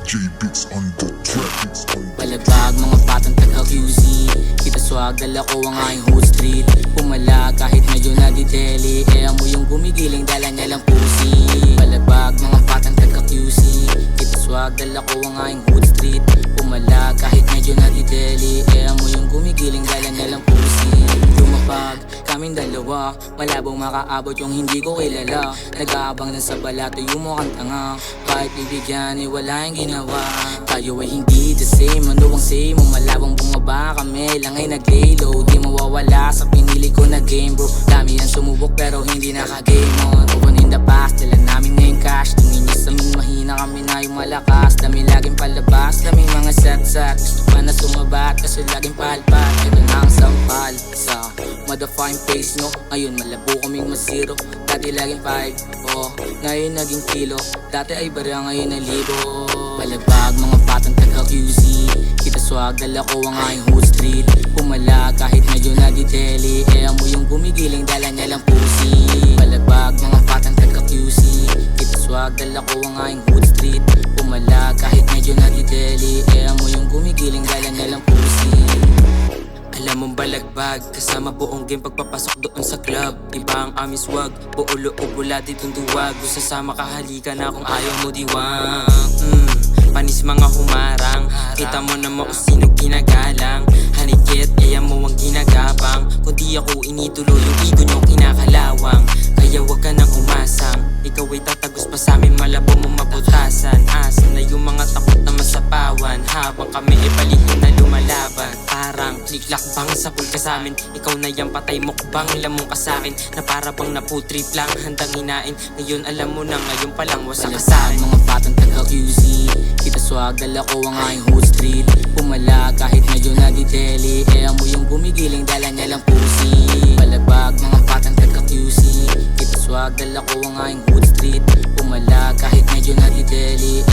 J-Beats on the track. Palabag mga batang taga-QC, kita swag, dala ko ang aking hood street. Pumala kahit medyo nadideli, mo yung gumigiling, dala niya lang pusi. Palabag mga batang taga-QC, kita swag, dala ko ang aking hood street. Pumala kahit medyo nadideli, mo yung gumigiling, dala niya lang pusi. Lumapag kaming dalawa, malabong makaabot yung hindi ko kilala. Nag-aabang na sa balato yung mukhang tanga, kahit bibigyan wala yung ginawa. Tayo ay hindi the same, ano ang same mo? Malabong bumaba kami, lang ay nag-lay low. Di mawawala sa pinili ko na game bro. Dami yan sumubok pero hindi naka-game on. Open in the past, dala namin ngayon cash. Tingin niya sa min, mahina kami na yung malakas. Dami laging palabas, daming mga set-set. Gusto pa na sumabat kasi laging palpat. Ito na ang sampal sa motherfucking face no. Ngayon malabo kaming masiro. Dati laging 5, ngayon naging kilo. Dati ay barya, ngayon ay libo. Palabag mga batang taga-QC, kita swag, dala ko ang aking hood street. Pumala kahit medyo nadideli, mo yung gumigiling, dala niya lang pusi. Palabag mga batang taga-QC, kita swag, dala ko ang aking hood street. Pumala kahit medyo nadideli, mo yung gumigiling, dala niya lang pusi. Alam mong balagbag, kasama buong game pagpapasok doon sa club. Iba ang aming swag, buo loob wala ditong duwag. Gusto sama ka, halika na kung ayaw mo diwang. Panis mga humarang, kita mo na kung sino ginagalang. Hanikit, kaya mo ang ginagapang. Kung di ako inituloy, yung ego nyo kinakalawang. Kaya wag ka nang umasang, ikaw ay tatagos pa sa amin, malabo mo mabutasan. Asan na yung mga takot na masapawan, habang kami ay palihim na lumalaban. Parang click-lock-bang sa pool ka sa amin, ikaw na yung patay mukbang, lamong ka sa'kin na para bang naputrip lang, handang hinain. Ngayon alam mo na, ngayon palang wasak ka sa'kin. Mga batang taga-QC, kita swag, dala ko ang aking hood street. Pumala kahit medyo nadideli, mo yung gumigiling, dala niya lang pusi. Palabag mga batang taga-QC, kita swag, dala ko ang aking hood street. Pumala kahit medyo nadideli,